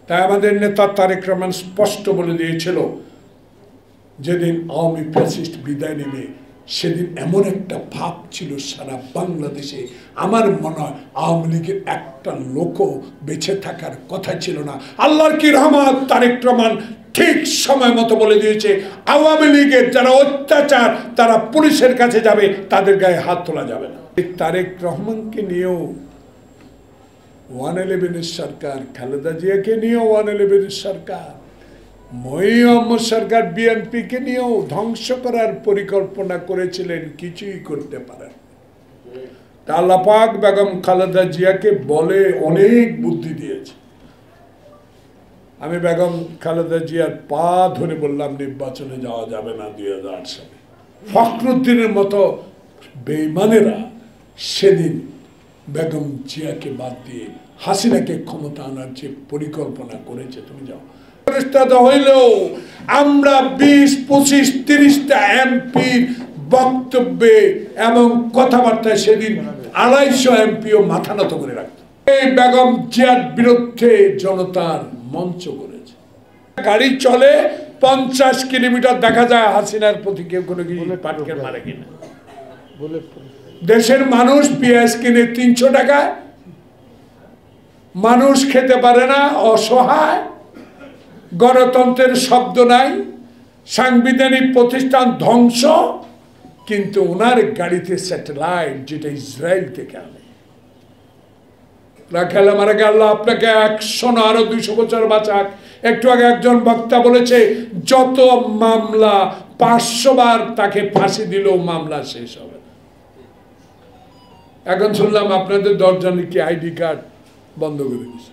তাই আমাদের নেতা তারেক রহমান স্পষ্ট বলে দিয়েছিল, যেদিন আওয়ামী ফ্যাসিস্ট বিদায় নেবে সেদিন এমন একটা ভাব ছিল সারা বাংলাদেশে, আমার মনে হয় আওয়ামী লীগের একটা লোকও বেঁচে থাকার কথা ছিল না। আল্লাহর কি রহমত, তারেক রহমান ঠিক সময় মতো বলে দিয়েছে আওয়ামী লীগের যারা অত্যাচার তারা পুলিশের কাছে যাবে, তাদের গায়ে হাত তোলা যাবে না। তারেক রহমানকে নিয়েও 111 সরকার, খালেদা জিয়াকে নিয়েও 111 সরকার, মহিউদ্দিন সরকার বিএনপিকে নিয়েও ধ্বংস করার পরিকল্পনা করেছিলেন, কিছুই করতে পারেন। আল্লাহ পাক বেগম খালেদা জিয়াকে বলে অনেক বুদ্ধি দিয়েছে। আমি বেগম খালেদা জিয়ার পা ধরে বললাম নির্বাচনে যাওয়া যাবে না 2008 সালে। ফখরুদ্দিনের মতো বেঈমানেরা সেদিন বেগম জিয়াকে বাদ দিয়ে হাসিনাকে ক্ষমতা আনার যে পরিকল্পনা করেছে, তুমি যাও হইলেও আমরা 20, 25, 30টা এমপির বক্তব্যে এবং কথাবার্তায় সেদিন 250 এমপিও মাথা নত করে রাখত। এই বেগম জিয়ার বিরুদ্ধে জনতার মঞ্চ করেছে। গাড়ি চলে 50 কিলোমিটার, দেখা যায় হাসিনার প্রতি কেউ কোনো কিছু পাটকেল মারে কিনা। দেশের মানুষ পেঁয়াজ কিনে 300 টাকায়, মানুষ খেতে পারে না, অসহায়, গণতন্ত্রের শব্দ নাই, সাংবিধানিক প্রতিষ্ঠান ধ্বংস, কিন্তু ওনার গাড়িতে স্যাটেলাইট যেটা ইসরায়েল থেকে আনে। রাখাল মারা গেল, আল্লাহ আপনাকে 100 না আরো 200 বছর বাঁচাক। একটু আগে একজন বক্তা বলেছে যত মামলা 500 বার তাকে ফাঁসি দিলেও মামলা শেষ হবে না। এখন শুনলাম আপনাদের 10 জনের কি আইডি কার্ড বন্ধ করে দিয়েছে।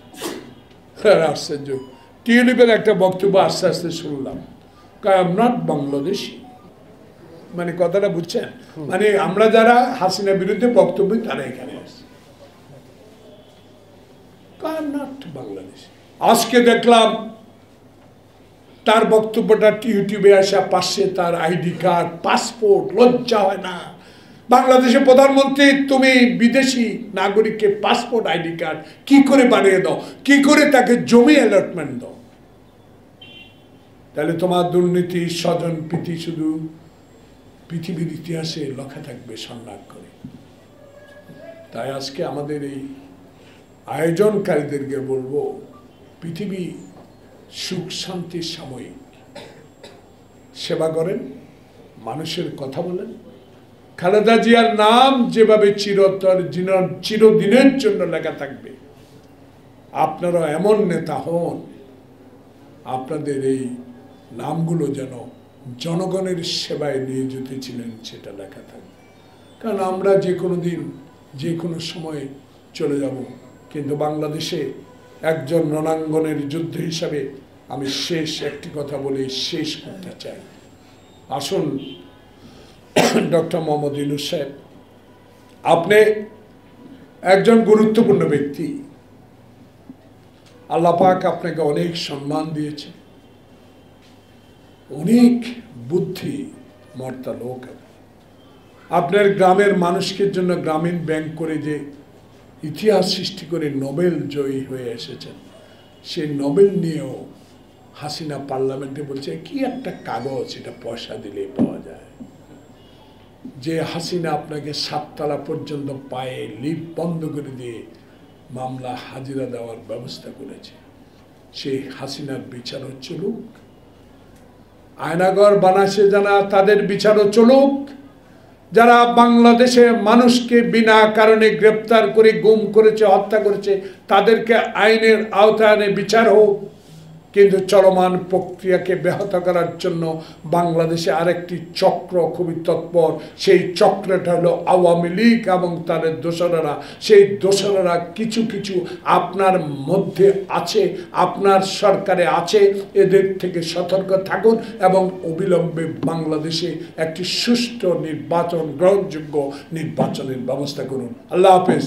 আশ্চর্য। টিউলিপের একটা বক্তব্য আস্তে আস্তে শুনলাম, আই এম নট বাংলাদেশি। মানে কথাটা বুঝছেন? মানে আমরা যারা হাসিনা বিরুদ্ধে বক্তব্য তারা এখানে আসছে, আই এম নট বাংলাদেশি। আজকে দেখলাম তার বক্তব্যটা ইউটিউবে আসা, পাশে তার আইডি কার্ড, পাসপোর্ট। লজ্জা হয় না? বাংলাদেশের প্রধানমন্ত্রী, তুমি বিদেশি নাগরিককে পাসপোর্ট, আইডি কার্ড কি করে বানিয়ে দাও, কি করে তাকে জমি অ্যালটমেন্ট দাও? তাহলে তোমার দুর্নীতি, স্বজন প্রীতি শুধু পৃথিবীর ইতিহাসে লেখা থাকবে সম্মান করে। তাই আজকে আমাদের এই আয়োজনকারীদেরকে বলবো, পৃথিবী সুখ শান্তির সাময়িক, সেবা করেন, মানুষের কথা বলেন। খালেদা জিয়ার নাম যেভাবে চিরদিনের জন্য লেখা থাকবে, আপনারা এমন নেতা হন আপনাদের এই নামগুলো যেন জনগণের সেবায় নিয়োজিত ছিলেন সেটা লেখা থাকবে। কারণ আমরা যে কোনো দিন যে কোনো সময়ে চলে যাব, কিন্তু বাংলাদেশে একজন রণাঙ্গনের যুদ্ধ হিসাবে আমি শেষ একটি কথা বলে শেষ করতে চাই। আসুন ডক্টর মোহাম্মদ ইউনূস সাহেব, আপনি একজন গুরুত্বপূর্ণ ব্যক্তি। আল্লাহ পাক আপনাকে অনেক সম্মান দিয়েছে, অনেক বুদ্ধি মর্তা লোক। আপনার গ্রামের মানুষের জন্য গ্রামীণ ব্যাংক করে যে ইতিহাস সৃষ্টি করে নোবেল জয়ী হয়ে এসেছেন, সেই নোবেল নিয়েও হাসিনা পার্লামেন্টে বলছে কি একটা কাগজ, এটা পয়সা দিলেই পাওয়া যায়। যে হাসিনা আপনাকে 7 তলা পর্যন্ত পায়ে লিফট বন্ধ করে দিয়ে মামলা হাজিরা দেওয়ার ব্যবস্থা করেছে, সেই হাসিনার বিচারও চলুক। আয়নাগর বানাসে যারা, তাদের বিচারও চলুক। যারা বাংলাদেশে মানুষকে বিনা কারণে গ্রেপ্তার করে গুম করেছে, হত্যা করেছে, তাদেরকে আইনের আওতায় বিচার হোক। কিন্তু চলমান প্রক্রিয়াকে ব্যাহত করার জন্য বাংলাদেশে আরেকটি চক্র খুবই তৎপর। সেই চক্রটা হলো আওয়ামী লীগ এবং তাদের দোসরেরা। সেই দোসরেরা কিছু কিছু আপনার মধ্যে আছে, আপনার সরকারে আছে। এদের থেকে সতর্ক থাকুন এবং অবিলম্বে বাংলাদেশে একটি সুষ্ঠু নির্বাচন, গ্রহণযোগ্য নির্বাচনের ব্যবস্থা করুন। আল্লাহ হাফেজ।